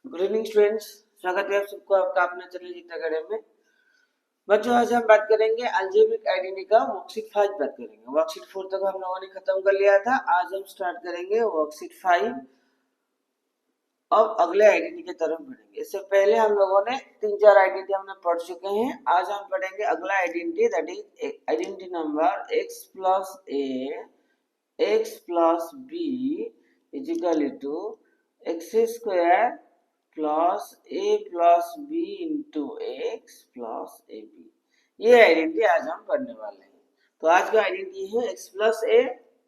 Good evening students, स्वागत है आप सबको आपका अपना चैनल जीत अकेडमी में। बच्चों, आज हम बात करेंगे अलजेब्रिक आइडेंटिटी का वर्कशीट 5 बात करेंगे। वर्कशीट 4 तक हम लोगों ने खत्म कर लिया था। आज हम स्टार्ट करेंगे वर्कशीट 5। अब अगले आइडेंटिटी की तरफ बढ़ेंगे। इससे पहले हम लोगों ने 3-4 आइडेंटिटी हमने पढ़ चुके हैं। आज हम पढ़ेंगे अगला identity, that is identity number x plus a x plus b is equal to x square plus a plus b into x plus a b. ये आइडेंटिटी आज हम पढ़ने वाले हैं। तो आज का आइडेंटिटी है x plus a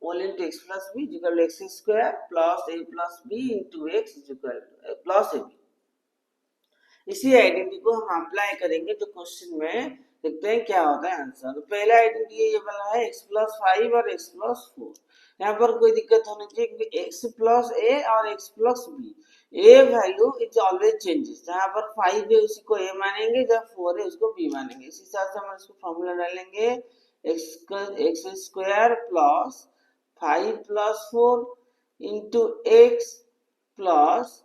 whole into x plus b equal x square plus a plus b into x equal plus a b. इसी आइडेंटिटी को हम अप्लाई करेंगे तो क्वेश्चन में देखते हैं क्या होता है आंसर। तो पहला आइडेंटिटी ये वाला है x प्लस 5 और x प्लस 4। यहाँ पर कोई दिक्कत होनी चाहिए क्योंकि x प्लस ए और x plus b a value is always changes. जहाँ पर 5 है उसी को a मानेंगे, जब 4 है उसको b मानेंगे। इस हिसाब से हम इसको फॉर्मूला डालेंगे x square plus 5 plus 4 into x plus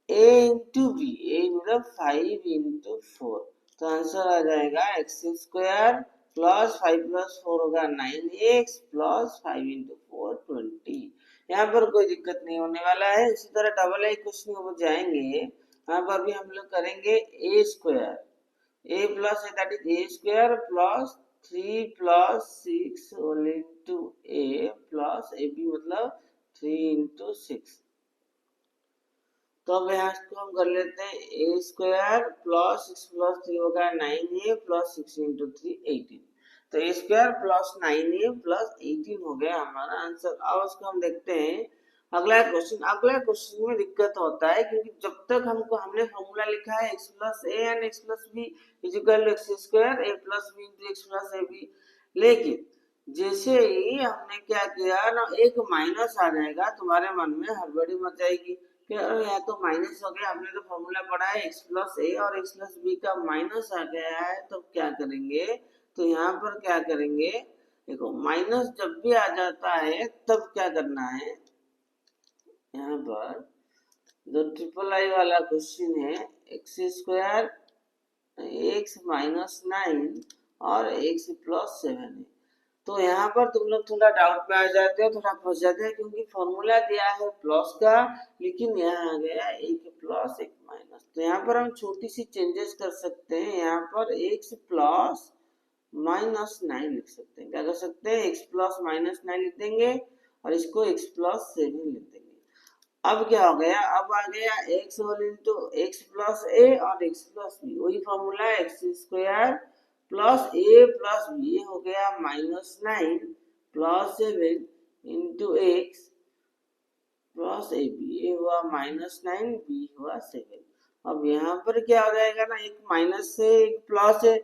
a into b. A मतलब 5 इंटू 4, तो आंसर आ जाएगा एक्स स्क्वायर प्लस 5 प्लस 4 होगा 9x प्लस 5 इंटू 4 20। यहाँ पर कोई दिक्कत नहीं होने वाला है। इसी तरह डबल आई क्वेश्चन के ऊपर जाएंगे, यहाँ पर भी हम लोग करेंगे a square a plus a that is a square plus 3 plus 6 whole into a plus a b मतलब 3 इंटू 6। तो अब यहाँ इसको हम कर लेते हैं ए स्क्वायर प्लस 6 प्लस 3 होगा 9a प्लस 6 इंटू 3 18। तो ए स्क्वायर प्लस 9a प्लस 18 हो गया हमारा आंसर। अब उसको हम देखते हैं अगला क्वेश्चन। अगला क्वेश्चन में दिक्कत होता है क्योंकि जब तक हमने फॉर्मूला लिखा है x plus a and x plus b is equal to x square a plus b into x plus a b, लेकिन जैसे ही हमने क्या किया ना, एक माइनस आ जाएगा, तुम्हारे मन में हड़बड़ी मच जाएगी कि अरे यहाँ तो माइनस हो गया। हमने तो फॉर्मूला पढ़ा है x प्लस ए और x प्लस बी का माइनस आ गया है, तो क्या करेंगे? तो यहाँ पर क्या करेंगे, देखो माइनस जब भी आ जाता है तब क्या करना है, यहाँ पर जो ट्रिपल आई वाला क्वेश्चन है एक्स स्क्वायर एक्स माइनस 9 और एक्स प्लस 7 है। तो यहाँ पर तुम लोग थोड़ा डाउट में आ जाते हो, थोड़ा फंस जाते हैं क्योंकि फॉर्मूला दिया है प्लस का, लेकिन यहाँ आ गया एक प्लस एक माइनस। तो यहाँ पर हम छोटी सी चेंजेस कर सकते हैं। यहाँ पर एक्स प्लस माइनस 9 लिख सकते हैं। क्या कर सकते हैं? एक्स प्लस माइनस 9 लिख देंगे और इसको एक्स प्लस 7 लिख देंगे। अब क्या हो गया, अब आ गया x whole into x plus a और एक्स प्लस बी। वही formula x square plus a plus b हो गया minus 9 plus 7 into x plus a b. A हुआ माइनस 9, बी हुआ 7। अब यहाँ पर क्या हो जाएगा ना, एक माइनस से एक प्लस है,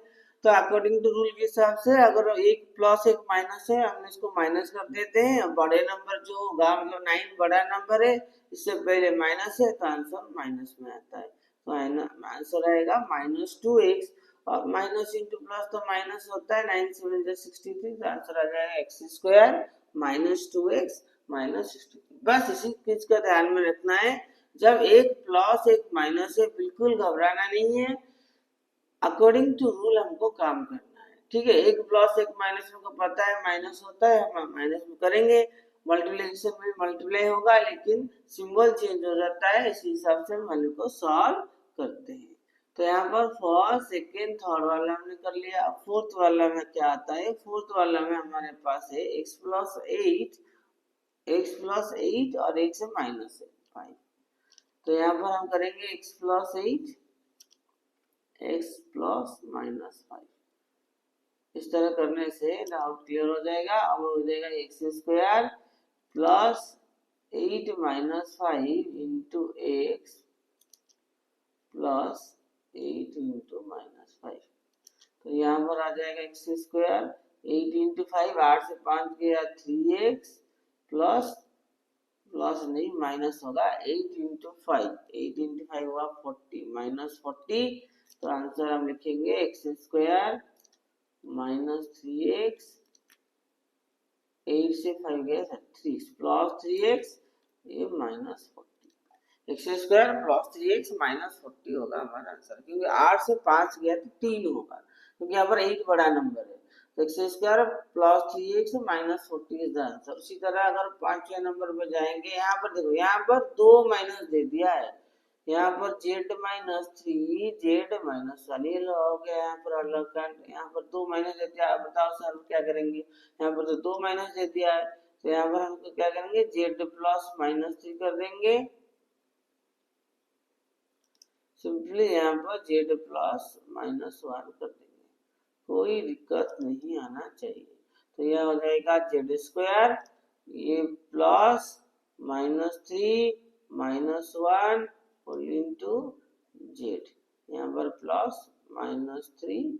तो अकॉर्डिंग टू रूल के हिसाब से अगर एक प्लस एक माइनस है, हम इसको माइनस कर देते हैं। बड़े नंबर जो होगा, मतलब 9 बड़ा नंबर है, इससे पहले माइनस है तो आंसर माइनस में आता है। तो आंसर आएगा -2x और माइनस इंटू प्लस तो माइनस होता है। 9 7 63, तो आंसर आ जाएगा एक्स स्क्वायर -2x -63। बस इसी चीज का ध्यान में रखना है, जब एक प्लस एक माइनस है बिल्कुल घबराना नहीं है। अकॉर्डिंग टू रूल हमको काम करना है, ठीक है। एक प्लस एक माइनस हमको पता है माइनस होता है, हम माइनस में करेंगे। मल्टीप्लिकेशन में मल्टीप्लाई होगा लेकिन सिंबल चेंज हो जाता है, इसी हिसाब से हम वैल्यू को सॉल्व करते हैं। तो यहाँ पर फर्स्ट सेकेंड थर्ड वाला हमने कर लिया। फोर्थ वाला में क्या आता है, फोर्थ वाला में हमारे पास है x प्लस 8 और एक से माइनस है 5। तो यहाँ पर हम करेंगे x plus 8 x plus minus 5। इस तरह करने से डाउट क्लियर हो जाएगा। अब हो जाएगा x square plus 8 minus 5 into x plus 8 into minus 5। तो यहाँ पर आ जाएगा एक्स स्क्वायर 8 इंटू 5, 8 से 5 गया 3x प्लस प्लस नहीं माइनस होगा 8 इंटू 5, 8 इंटू 5 हुआ 40 माइनस 40। तो आंसर हम लिखेंगे एक्स स्क्वायर माइनस 3x, 8 से 5 गया 3 प्लस 3x ये minus 40। X square plus 3x minus 40 होगा हमारा आंसर, क्योंकि 8 से 5 गया तो 3 होगा, क्योंकि यहाँ पर 8 बड़ा नंबर है। तो x square plus 3x minus 40 is the answer. उसी तरह अगर 5वें नंबर पे जाएंगे, यहाँ पर देखो, यहाँ पर 2 माइनस दे दिया है, यहाँ पर z माइनस 3 z माइनस 1 ये हो गया यहाँ पर अलग कांड। यहाँ पर 2 माइनस दे दिया, आप बताओ सर क्या करेंगे, यहाँ पर तो 2 माइनस दे दिया है, तो यहाँ पर हमको क्या करेंगे, z प्लस माइनस 3 कर देंगे, सिंपली यहाँ पर z प्लस माइनस 1 कर देंगे, कोई दिक्कत नहीं आना चाहिए। तो यह हो जाएगा z स्क्वायर, ये प्लस माइनस 3 माइनस 1 और इंटू z, यहाँ पर प्लस माइनस 3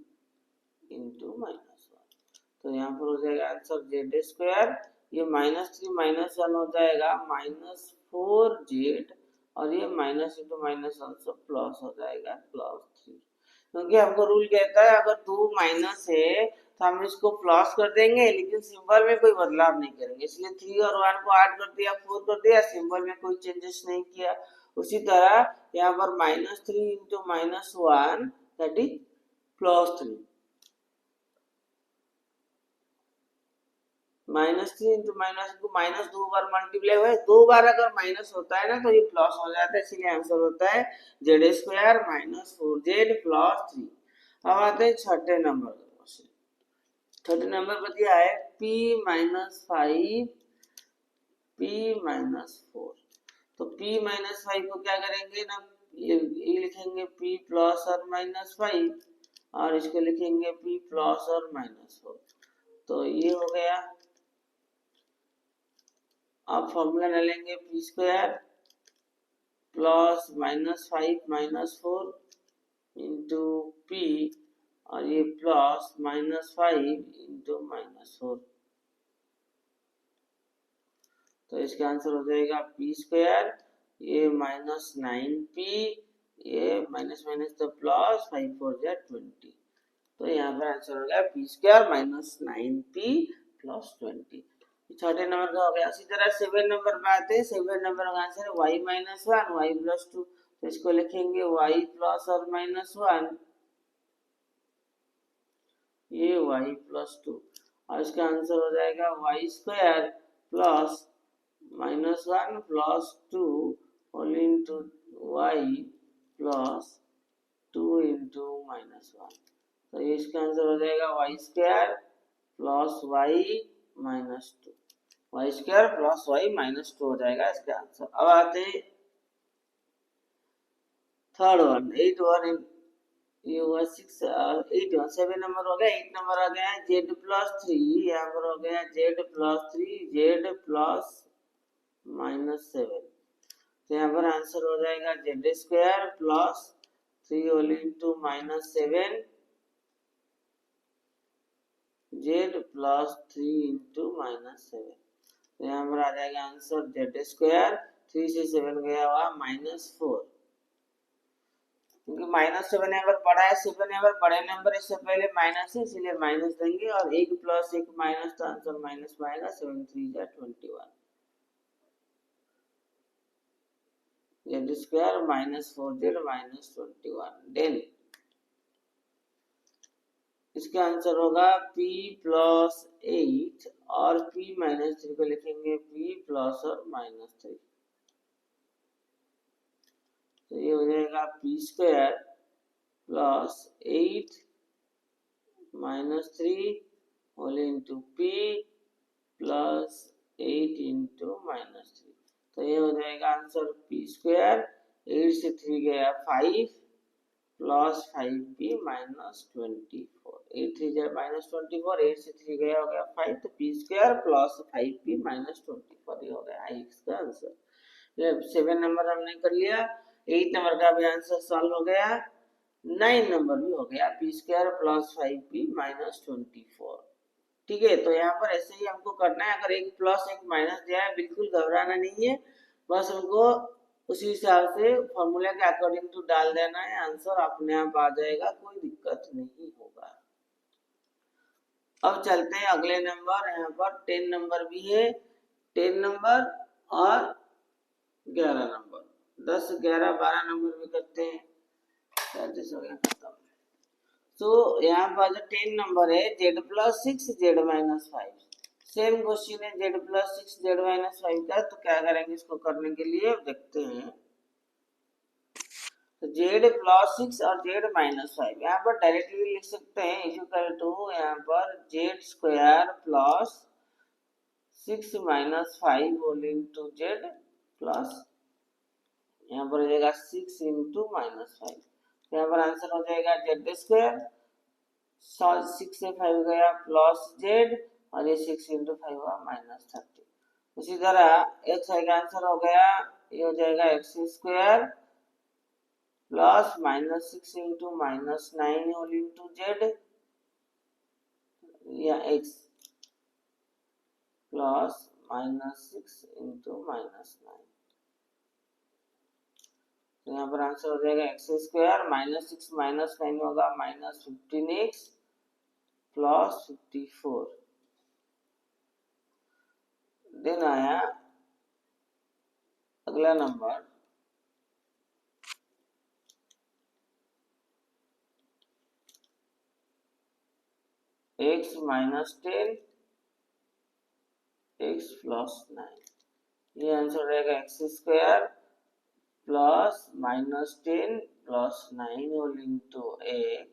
इंटू माइनस 1, तो यहाँ पर हो जाएगा आंसर z स्क्वायर, ये माइनस 3 माइनस 1 हो जाएगा माइनस 4z, और ये माइनस इंटू माइनस 1 से प्लस हो जाएगा प्लस 3, क्योंकि हमको रूल कहता है अगर 2 माइनस है तो हम इसको प्लस कर देंगे, लेकिन सिंबल में कोई बदलाव नहीं करेंगे, इसलिए 3 और 1 को ऐड कर दिया, 4 कर दिया, सिंबल में कोई चेंजेस नहीं किया। उसी तरह यहाँ पर minus 3 into minus 1 that is plus 3, minus 3 into minus को माइनस 2 बार मल्टीप्लाई हुआ है, 2 बार अगर माइनस होता है ना तो ये प्लस हो जाता है, इसलिए आंसर होता है Z square minus 4z plus 3। अब आते हैं छठे नंबर पर। छठे नंबर पर दिया है p माइनस 5 p माइनस 4, तो p माइनस 5 को क्या करेंगे ना, ये लिखेंगे p प्लस और माइनस 5, और इसको लिखेंगे p प्लस और माइनस 4, तो ये हो गया। अब फॉर्मूला डालेंगे P square plus minus 5 minus 4 into P, और ये प्लस माइनस 5 इंटू माइनस 4, तो इसका आंसर हो जाएगा पी स्क्वायर, ये माइनस 9p, ये माइनस माइनस तो प्लस 5 4 जा 20, तो यहाँ पर आंसर हो गया P square minus 9p plus 20। छठे नंबर का हो गया। इसी तरह 7 नंबर पे आते हैं, 7 नंबर का आंसर है y माइनस 1 y प्लस 2, तो इसको लिखेंगे y प्लस और माइनस 1, ये y प्लस 2, और इसका आंसर हो जाएगा y square plus minus 1 plus 2 whole into y plus 2 into minus 1, तो इसका आंसर हो जाएगा y square plus y minus 2, y square plus y minus 2 हो जाएगा इसका आंसर। अब आते हैं थर्ड वन, 8 वन, ये हुआ 6 8 वन, 7 नंबर हो गया। 8 नंबर आ गया जेड प्लस 3, यहाँ पर हो गया z plus 3 z plus minus 7, तो यहाँ पर आंसर हो जाएगा z square plus 3 whole into minus 7 z plus 3 into minus 7, तो यहाँ पर आ जाएगा आंसर जेड स्क्वायर, 3 से 7 गया हुआ माइनस 4, क्योंकि माइनस 7 यहाँ पर बड़ा है, 7 यहाँ पर बड़े नंबर इससे पहले माइनस है, इसलिए माइनस देंगे, और 1 प्लस 1 माइनस, तो आंसर माइनस में आएगा, 7 3 जा 21, z square minus 4z minus 21, then इसका आंसर होगा p प्लस 8 और p माइनस 3 को लिखेंगे p प्लस और माइनस 3, तो ये हो जाएगा p square plus 8 minus 3 whole into p plus 8 into minus 3, तो ये हो जाएगा आंसर p स्क्वायर, 8 से 3 गया 5 प्लस 5p माइनस 24, 8 3 जा माइनस 24, 8 से 3 गया हो गया 5, तो p square plus 5p minus 24, ये हो गया इसका आंसर। 7 नंबर हमने कर लिया, 8 नंबर का भी आंसर सॉल्व हो गया, 9 नंबर भी हो गया p square plus 5p minus 24। ठीक है, तो यहाँ पर ऐसे ही हमको करना है, अगर एक प्लस एक माइनस दिया है बिल्कुल घबराना नहीं है, बस हमको उसी हिसाब से फॉर्मूला के अकॉर्डिंग टू डाल देना है, आंसर अपने आप आ जाएगा, कोई दिक्कत नहीं होगा। अब चलते हैं अगले नंबर, यहाँ पर 10 नंबर भी है, 10 नंबर और 11 नंबर। 10, 11, 12 नंबर भी करते हैं। 37 हो गया खत्म। तो यहाँ पर जो 10 नंबर है z+6 z-5। सेम क्वेश्चन है z+6 z-5 का। तो क्या करेंगे इसको करने के लिए, देखते हैं। तो z+6 और z-5 यहाँ पर डायरेक्टली लिख सकते हैं इक्वल टू यहाँ पर z² + 6 - 5 whole into z plus यहाँ पर हो जाएगा 6 इंटू -5। यहाँ पर आंसर हो जाएगा z²। 6 से 5 गया प्लस z और ये 6 इंटू 5 हुआ -30। उसी तरह x का आंसर हो गया, ये हो जाएगा x² plus -6 into -9 whole into z या x प्लस -6 इंटू -9। तो यहाँ पर आंसर हो जाएगा x² -6 -9 होगा -15x प्लस 54। देन आया अगला नंबर x -10 x प्लस 9। ये आंसर रहेगा x² plus -10 plus 9 whole into x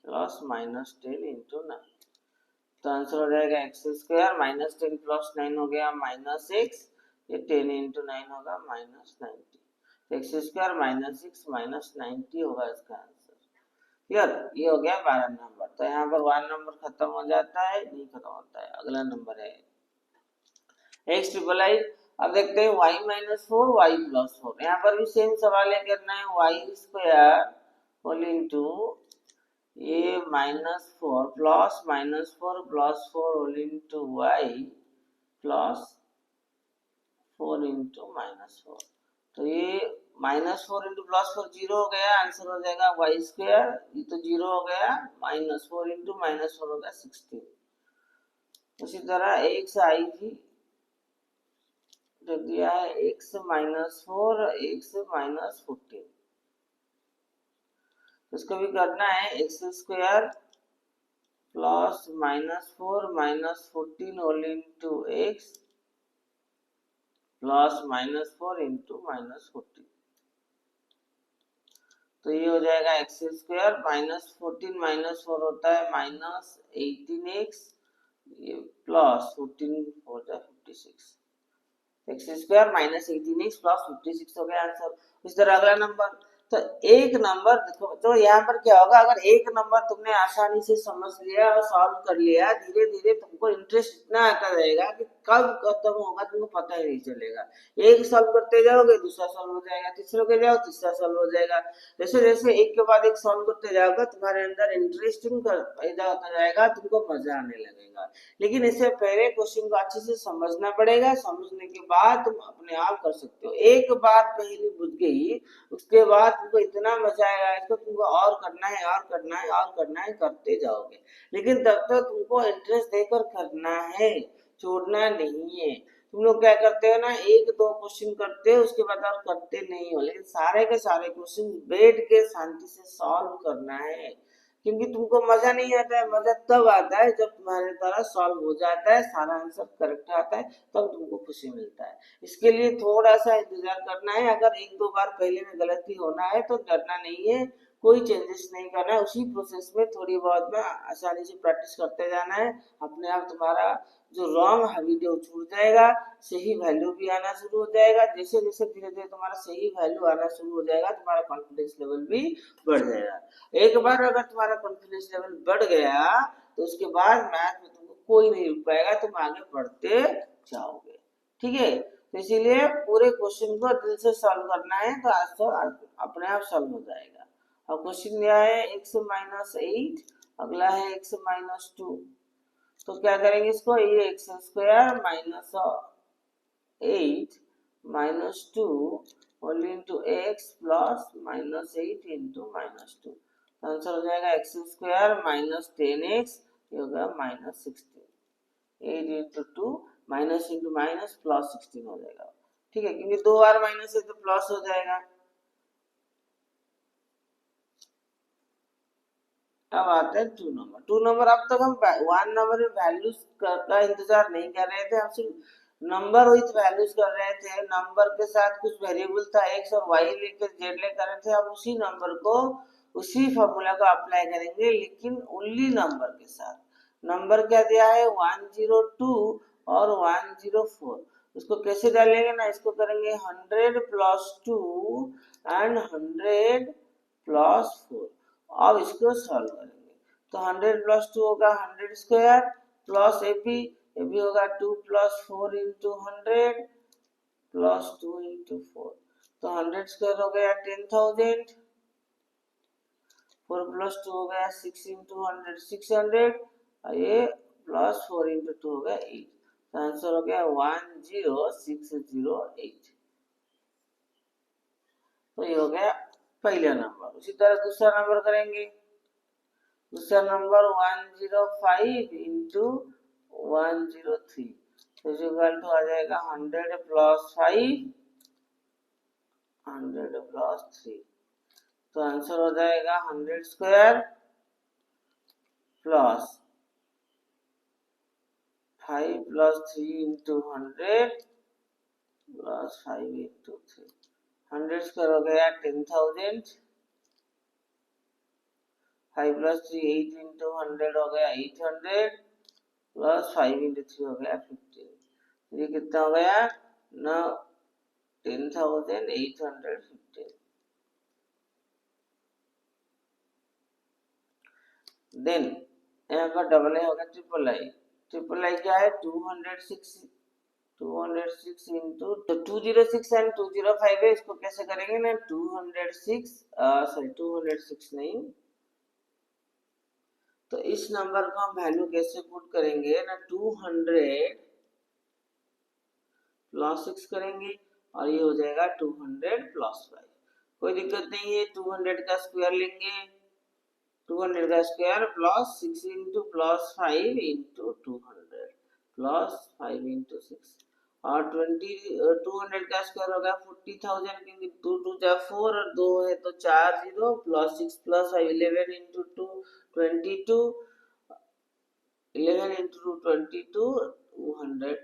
plus -10 into 9। तो आंसर हो जाएगा x² -10 प्लस 9 हो गया -x, ये 10 इंटू 9 होगा -90। x² -6 -90 होगा इसका आंसर। क्लियर, ये हो गया 12 नंबर। तो यहाँ पर 1 नंबर खत्म हो जाता है, नहीं खत्म होता है। अगला नंबर है x+i। अब देखते हैं y-4 y+4। यहाँ पर भी सेम सवाल है, करना है y² होल इंटू ये -4 plus -4 whole into y plus 4 into -4। तो ये -4 इंटू +4 0 हो गया, आंसर हो जाएगा y²। ये तो 0 हो गया, -4 इंटू -4 हो गया 16। उसी तरह xi जो दिया है x -4 x -14। इसको भी करना है x² plus -4 -14 whole into x plus -4 into -14। तो ये हो जाएगा x² -14 -4 होता है -18x, ये प्लस 14 हो जाए 56। x² -18x प्लस 56 हो गया आंसर। इस तरह अगला नंबर। तो एक नंबर देखो, तो यहाँ पर क्या होगा, अगर एक नंबर तुमने आसानी से समझ लिया और सॉल्व कर लिया, धीरे धीरे तुमको इंटरेस्ट इतना आता रहेगा कि कब खत्म होगा तुमको पता ही नहीं चलेगा। एक सॉल्व करते जाओगे दूसरा सॉल्व हो जाएगा, तीसरे के जाओ तीसरा सॉल्व हो जाएगा। जैसे जैसे एक के बाद एक सॉल्व करते जाओगे तुम्हारे अंदर इंटरेस्टिंग पैदा होता जाएगा, तुमको मजा आने लगेगा। लेकिन इससे पहले क्वेश्चन को अच्छे से समझना पड़ेगा, समझने के बाद तुम अपने आप कर सकते हो। एक बार पहली बुझ गई, उसके बाद तुमको इतना मजा आएगा, इसको तुमको और करना है और करना है और करना है, करते जाओगे। लेकिन तब तक तुमको इंटरेस्ट देकर करना है, छोड़ना नहीं है। तुम लोग क्या करते हो ना, एक दो क्वेश्चन करते हो उसके बाद और करते नहीं हो, लेकिन सारे के सारे क्वेश्चन बैठ के शांति से सॉल्व करना है। क्योंकि तुमको मजा नहीं आता है, मजा तब आता है जब तुम्हारे द्वारा सॉल्व हो जाता है, सारा आंसर करेक्ट आता है, तब तुमको खुशी मिलता है। इसके लिए थोड़ा सा इंतजार करना है। अगर एक दो बार पहले में गलती होना है तो डरना नहीं है, कोई चेंजेस नहीं करना है। उसी प्रोसेस में थोड़ी बहुत में आसानी से प्रैक्टिस करते जाना है। अपने आप तुम्हारा जो रॉन्ग हैबिट है वो छूट जाएगा, सही वैल्यू भी आना शुरू हो जाएगा। जैसे जैसे धीरे धीरे तुम्हारा सही वैल्यू आना शुरू हो जाएगा, तुम्हारा कॉन्फिडेंस लेवल भी बढ़ जाएगा। एक बार अगर तुम्हारा कॉन्फिडेंस लेवल बढ़ गया तो उसके बाद मैथ में तुमको कोई नहीं रुक पाएगा, तुम आगे बढ़ते जाओगे। ठीक है, तो इसीलिए पूरे क्वेश्चन को दिल से सॉल्व करना है, तो आज तो अपने आप सॉल्व हो जाएगा। और क्वेश्चन दिया है x-8, अगला है x-2। तो क्या करेंगे इसको, ये x² -8 -2 whole into x plus -8 into -2। Answer हो जाएगा x² -10x, ये होगा -16। 8 into 2 minus into minus plus 16 हो जाएगा। ठीक है, क्योंकि 2 बार माइनस है तो प्लस हो जाएगा। अब आता है 2 नंबर। अब तक हम 1 नंबर में वैल्यूज का इंतजार नहीं कर रहे थे, हम सिर्फ नंबर विथ वैल्यूज कर रहे थे। नंबर के साथ कुछ वेरिएबल था एक्स और वाई लेकर जेड ले कर रहे थे। हम उसी नंबर को, उसी फॉर्मूला को अप्लाई करेंगे, लेकिन ओनली नंबर के साथ। नंबर क्या दिया है 102 और 104। इसको कैसे डालेंगे ना, इसको करेंगे 100 प्लस 2 एंड 100 प्लस 4। अब इसको सॉल्व करेंगे तो 100 प्लस 2 होगा 100 स्क्वायर प्लस ए बी होगा 2 प्लस 4 इंटू 100 प्लस 2 इंटू 4। तो 100 स्क्वायर हो गया 10,000, 4 प्लस 2 हो गया 6 इंटू 100 600, और ये प्लस 4 इंटू 2 हो गया 8। तो आंसर हो गया 10608। तो ये हो गया पहला नंबर। उसी तरह दूसरा नंबर करेंगे। दूसरा नंबर 105 इंटू 103 इक्वल टू आ जाएगा 100 प्लस 5 100 प्लस 3। तो आंसर हो जाएगा 100 square plus 5 plus 3 into 100 plus 5 into 3। 100 square हो गया 10,000, 5 प्लस 3 8 इंटू 100 हो गया 800 प्लस 5 इंटू 3 हो गया 15। ये कितना हो गया ना 10,815। देन यहाँ पर डबल ए होगा ट्रिपल आई। ट्रिपल आई क्या है 206 इंटू तो 206 एंड 205 है। इसको कैसे करेंगे ना 206 सॉरी 206 नहीं, तो इस नंबर को हम वैल्यू कैसे पुट करेंगे ना 200 प्लस 6 करेंगे और ये हो जाएगा 200 प्लस 5। कोई दिक्कत नहीं है, 200 का स्क्वायर लेंगे, 200 का square plus 6 into plus 5 into 200 plus 5 into 6 और 200 का स्क्वायर होगा 40,000, क्योंकि 2 2 जा 4 और 2 है तो 4 0 plus 6 plus 5 11 into 2 22, 11 into 22 200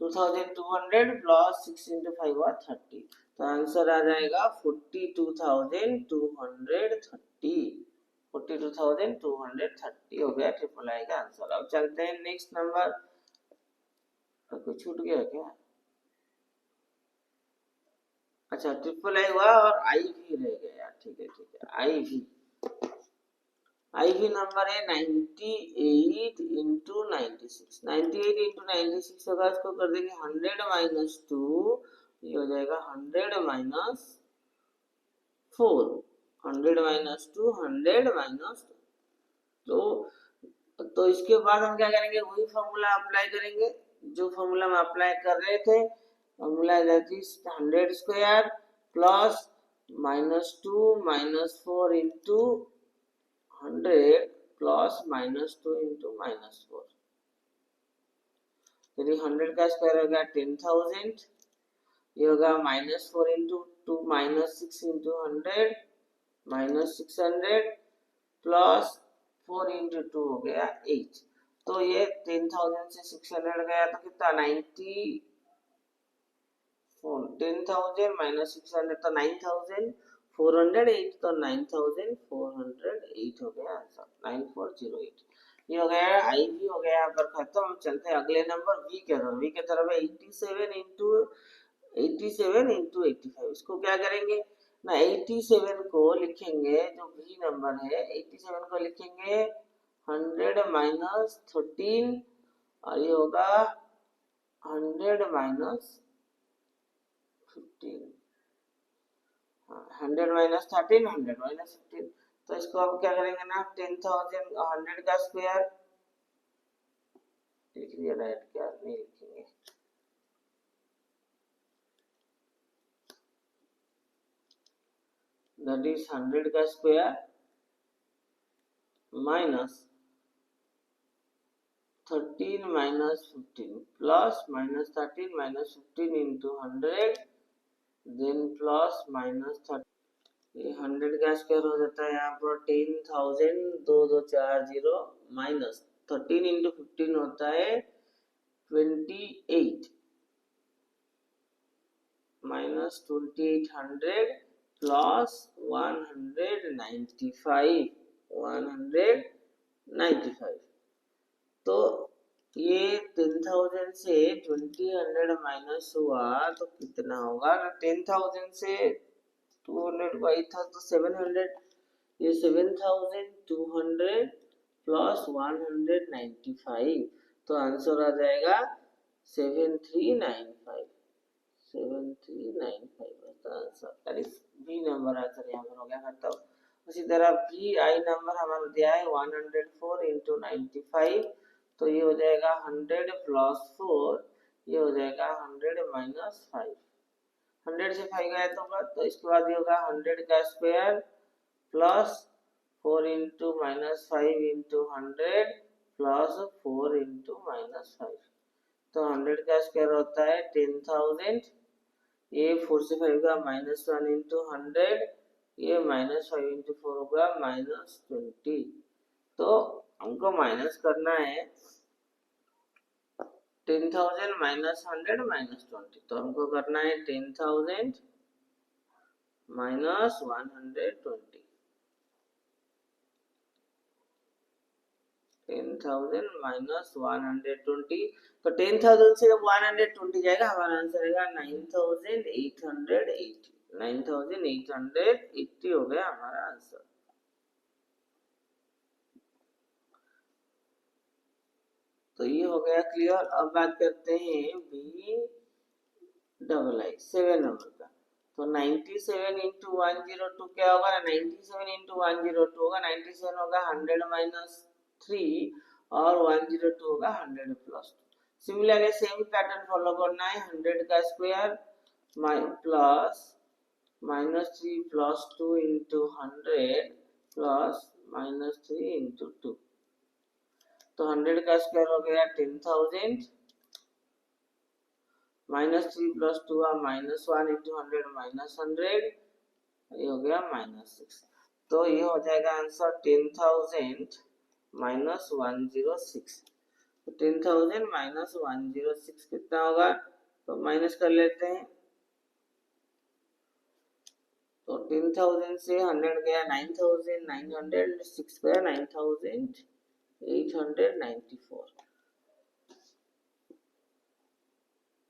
2200 plus 6 into 5 हुआ 30। तो आंसर आ जाएगा 42,230। 42,230 हो गया ट्रिपल आई का आंसर। अब चलते हैं नेक्स्ट नंबर। कुछ छूट गया क्या? अच्छा ट्रिपल आई हुआ और आई भी रह गया। ठीक है आई भी नंबर है 98 इंटू 96। 98 इंटू 96 होगा, इसको कर देंगे 100 माइनस 2, ये हो जाएगा 100 माइनस 4। 100 minus 2 100 minus 2। तो इसके बाद हम क्या करेंगे, वही फॉर्मूला अप्लाई करेंगे जो फॉर्मूला हम अप्लाई कर रहे थे। Formula that is 100 square plus minus 2 minus 4 into 100 plus minus 2 into minus 4। यदि 100 का स्क्वायर हो गया 10,000, ये होगा minus 4 into 2 minus 6 into 100 minus 600 plus 4 into 2 हो गया 8। तो ये 10,000 से 600 गया तो कितना 90, 10,000 माइनस 600 तो 9,408, तो 9,408 हो गया आंसर 9408। ये हो गया आई भी हो गया यहाँ पर खत्म। चलते हैं अगले नंबर वी के तरफ। वी के तरफ है 87 इंटू 85। इसको क्या करेंगे ना 87 को लिखेंगे, जो वी नंबर है 87 को लिखेंगे 100 माइनस 13 और ये होगा 100 माइनस 15, 100 माइनस 13 100 माइनस 15। तो इसको अब क्या करेंगे ना 10,000 100 का स्क्वायर लिख दिया, राइट क्या नहीं लिखेंगे, दैट इज 100 का square minus 13 minus 15 plus minus 13 minus 15 into 100 then plus minus 30 ये 100 का स्क्वायर हो जाता है यहाँ पर 10,000 2240 माइनस 13 इंटू 15 होता है 28 minus 2800 plus 195 तो ये 10,000 से 2000 माइनस हुआ तो कितना होगा ना 10,000 से 200 बाई था तो 700 ये 7,200 प्लस 195 तो आंसर आ जाएगा 7395 answer that is b number answer यहाँ पर हो गया खत्म। उसी तरह बी आई नंबर हमारा दिया है 104 इंटू 95 तो ये हो जाएगा 100 प्लस 4 ये हो जाएगा 100 माइनस 5 100 से 5 गया तो इसके बाद ये होगा 100 का square plus 4 into minus 5 into 100 plus 4 into minus 5 तो 100 का स्क्वायर होता है 10,000 ये 4 से 5 का माइनस 1 इंटू 100 ये माइनस 5 इंटू 4 होगा माइनस 20 तो हमको माइनस करना है 10,000 माइनस 100 माइनस 20 तो हमको करना है 10,000 माइनस 120 10,000 माइनस 120 तो 10,000 से जब 120 जाएगा हमारा आंसर आएगा 9,880 9,880 हो गया हमारा आंसर। तो ये हो गया क्लियर। अब बात करते हैं बी डबल आई 7 नंबर का तो 97 इंटू 102 क्या होगा 97 इंटू 102 होगा 97 होगा 100 माइनस 3 और 102 होगा 100 plus 2 similarly same pattern follow करना है 100 का square plus minus 3 plus 2 into 100 plus minus 3 into 2 तो 100 का स्क्वायर हो गया 10,000 minus 3 plus 2 minus 1 into 100 minus 100 ये हो गया माइनस 6 तो ये हो जाएगा आंसर 10,000 माइनस 106 तो 10,000 माइनस 106 कितना होगा तो माइनस कर लेते हैं तो 10,000 से 100 गया 9,906 गया 9,894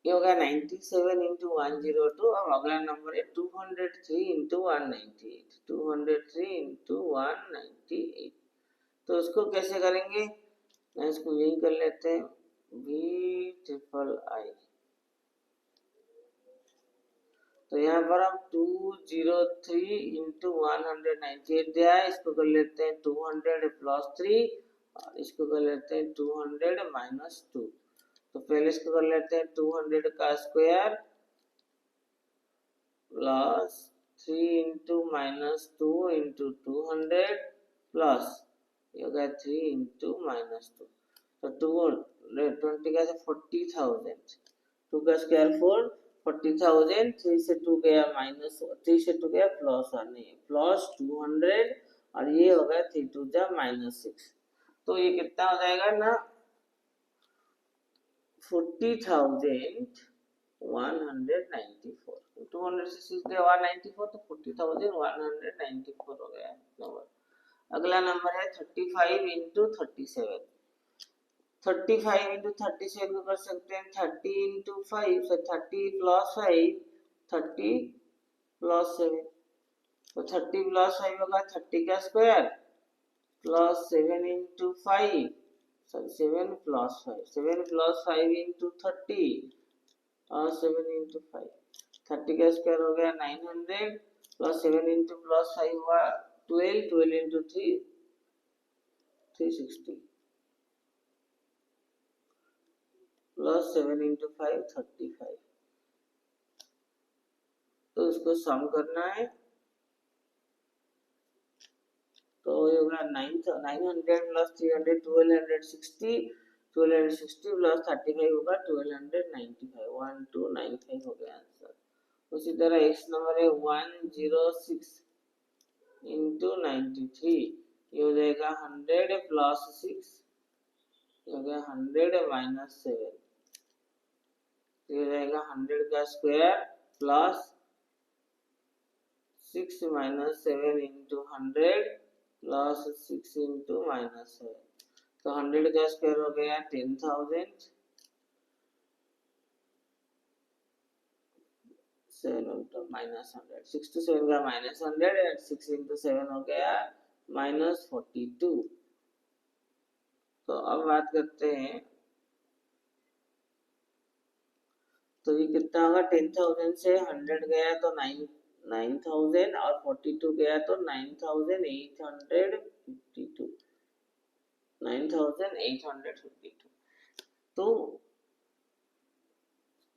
ये हो गया 97 इंटू 102 अब अगला नंबर है 203 इंटू 198 203 इंटू 198 तो उसको कैसे करेंगे ना इसको यही कर लेते हैं बी ट्रिपल आई तो यहाँ पर हम 203 इंटू 198 दिया है इसको कर लेते हैं 200 प्लस 3 और इसको कर लेते हैं 200 माइनस 2 तो पहले इसको कर लेते हैं 200 का square plus 3 into minus 2 into 200 plus ये हो गया 3 इंटू माइनस 2 तो 220 का 40,000 2 का स्क्वायर 40,000 3 से 2 गया माइनस 3 से 2 गया प्लस 1 नहीं प्लस 200 और ये हो गया 3 2 जा माइनस 6 तो ये कितना हो जाएगा ना 40,194 200 से 6 गया 194 तो 40,194 हो गया नंबर। अगला नंबर है 35 इंटू 37 35 इंटू 37 को कर सकते हैं 30 इंटू 5 से 30 प्लस 5 30 प्लस 7 तो 30 प्लस 5 होगा 30 का square plus 7 into 5 7 plus 5 7 plus 5 into 30 और 7 इंटू 5 30 का स्क्वायर हो गया 900 प्लस 7 इंटू प्लस 5 हुआ 12 इंटू 3 360 प्लस 7 इंटू 5 35 तो इसको सम करना है तो ये होगा 900 प्लस 300 1260 1260 प्लस 35 होगा 1295, 1295 हो गया आंसर। उसी तरह x नंबर है 106 इंटू 93, ये हो जाएगा 100 प्लस 6, ये हो गया 100 माइनस 7, ये हो जाएगा 100 का square plus 6 minus 7 into 100 plus 6 into minus 7, तो 100 का स्क्वायर हो गया 10,000, 7 इंटू माइनस 100, 6 to 7 का माइनस 100 एंड 6 इंटू 7 हो गया माइनस 42। तो अब बात करते हैं, तो ये कितना होगा, 10,000 से 100 गया तो 9,000 और 42 गया तो 9,852, 9,852। तो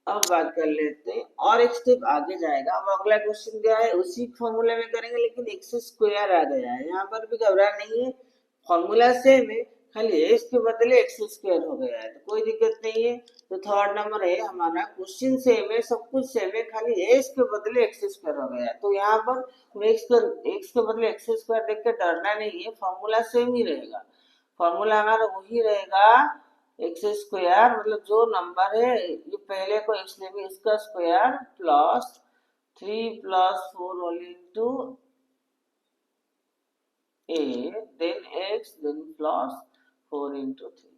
अब बात कर लेते हैं और एक स्टेप आगे जाएगा। अब अगला क्वेश्चन क्या है, उसी फॉर्मूले में करेंगे लेकिन एक्स स्क्वायर आ गया है। यहाँ पर भी घबरा नहीं है, फॉर्मूला सेम है, खाली एक्स के बदले एक्स स्क्वायर हो गया है, तो कोई दिक्कत नहीं है। तो थर्ड नंबर है हमारा, क्वेश्चन सेम है, सब कुछ सेम है, खाली एक्स के बदले एक्स स्क्वायर हो गया है। तो यहाँ पर एक्स के बदले एक्स स्क्वायर देख के डरना नहीं है, फॉर्मूला सेम ही रहेगा। फॉर्मूला हमारा वही रहेगा, एक्स स्क्वायर मतलब जो नंबर है ये पहले को एक्स लेंगे, इसका square plus 3 plus 4 whole into a, then x, then plus 4 into 3,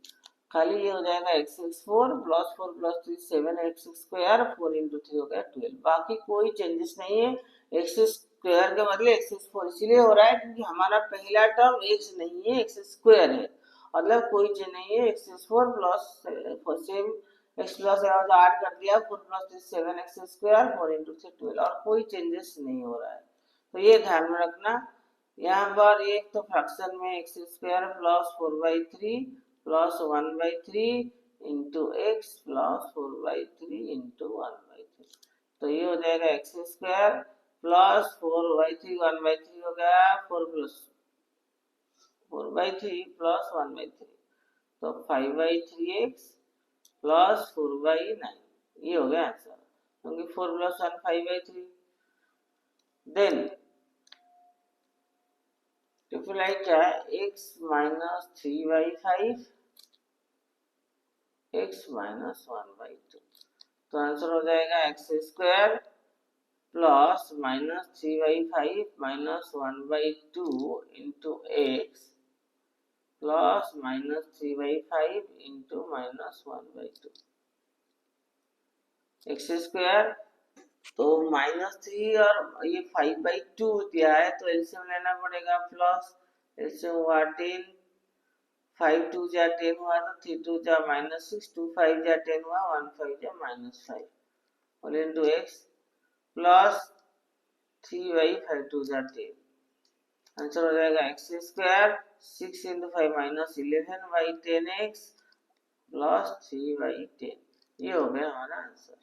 खाली ये हो जाएगा x x 4 plus 4 plus 3 7 x square 4 into 3 हो गया 12। बाकी कोई चेंजेस नहीं है, एक्स स्क्वायर के बदले एक्स 4 इसलिए हो रहा है क्योंकि हमारा पहला टर्म एक्स नहीं है, एक्स स्क्वायर है, मतलब कोई चेंज नहीं है। X 4 plus same x plus 8 कर दिया, 4 प्लस 3 7 एक्स स्क्वायर 4 इंटू 3 12, और कोई चेंजेस नहीं हो रहा है। तो ये ध्यान में रखना, यहाँ पर एक तो फ्रैक्शन में x square plus 4/3 plus 1/3 into x plus 4/3 into 1/3, तो ये हो जाएगा एक्स स्क्वायर प्लस 4/3 1/3 हो गया 4/3 प्लस 1/3, तो 5/3x प्लस 4/9, ये हो गया आंसर, क्योंकि 4 प्लस 1 5/3। देन ट्रिपल क्या है, x माइनस 3/5 x माइनस 1/2, तो आंसर हो जाएगा x square plus minus 3/5 minus 1/2 into x plus minus 3/5 into minus 1/2, x square तो -3 और ये 5/2 दिया है तो एलसीएम लेना पड़ेगा, प्लस एलसीएम हुआ 10, 5 2 जा 10 हुआ तो 3 2 जा -6, 2 5 जा 10 हुआ, 1 5 जा -5 होल इनटू x प्लस 3/5 2 जा 10, आंसर हो जाएगा x square 6 into 5 minus 11/10x plus 3/10, ये हो गया हमारा आंसर।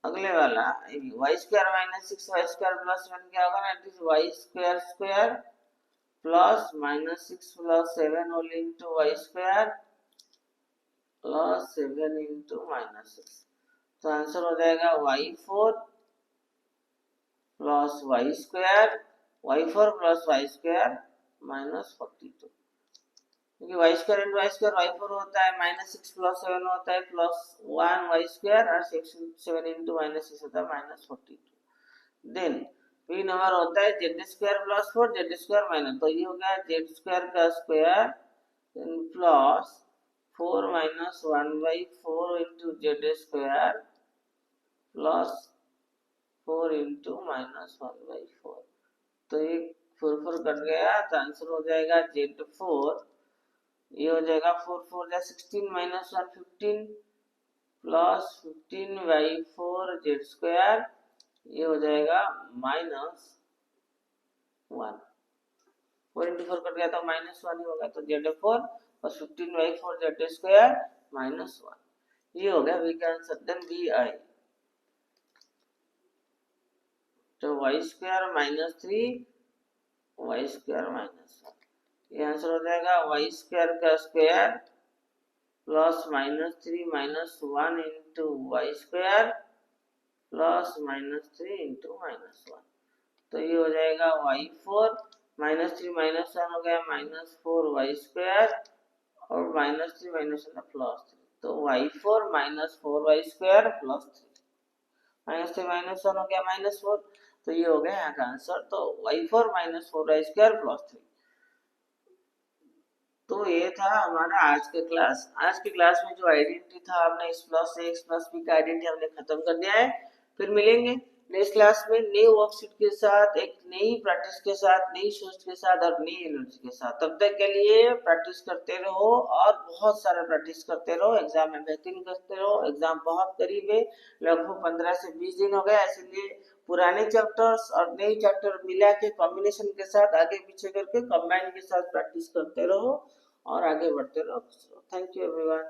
अगले वाला y square minus 6 y square plus 7 क्या होगा ना, it is y square square plus -6 plus 7 whole into y square plus 7 into -6, तो आंसर हो जाएगा y4 plus y square, y4 plus y square -42, क्योंकि y square into y square y4 होता है, -6 plus 7 होता है प्लस 1 वाई स्क्वायर और 7 into -6 होता है -42। देन बी नंबर होता है Z square plus 4 Z square minus, तो ये हो गया जेड स्क्वायर का square plus 4 minus 1/4 into Z square plus 4 into -1/4, तो ये 4 4 कट गया, तो आंसर हो जाएगा Z4, ये हो जाएगा 4 4 जा 16 माइनस 1 15 प्लस 15/4 जेड स्क्वायर, ये हो जाएगा -1, 4 इंटू 4 कट गया तो -1 ही होगा, तो Z4 और 15/4 जेड स्क्वायर -1, ये हो गया वी का आंसर। देन बी आई, तो वाई स्क्वायर -3 वाई स्क्वायर -1, ये आंसर हो जाएगा वाई स्क्वायर का square plus -3 - 1 into y square plus -3 into -1। तो ये हो जाएगा y4 -3 - 1 हो गया -4y² और -3 -1 +3। तो y4 -4y² +3 -3 -1 हो गया -4। तो ये हो गया यहाँ का आंसर। तो y4 -4y² +3। तो ये था हमारा आज का क्लास। आज की क्लास में जो आइडेंटिटी था हमने इस प्लस ए एक्स प्लस बी का आइडेंटिटी हमने खत्म कर दिया है। फिर मिलेंगे नेक्स्ट क्लास में नई वर्कशीट के साथ, एक नई प्रैक्टिस के साथ, नई सोच के साथ और नई एनर्जी के साथ। तब तक के लिए प्रैक्टिस करते रहो और बहुत सारा प्रैक्टिस करते रहो, एग्जाम में बेहतरीन करते रहो। एग्जाम बहुत करीब है, लगभग 15 से 20 दिन हो गया, इसलिए पुराने चैप्टर्स और नए चैप्टर मिला के कॉम्बिनेशन के साथ आगे पीछे करके कंबाइन के साथ प्रैक्टिस करते रहो और आगे बढ़ते रहो। Thank you everyone.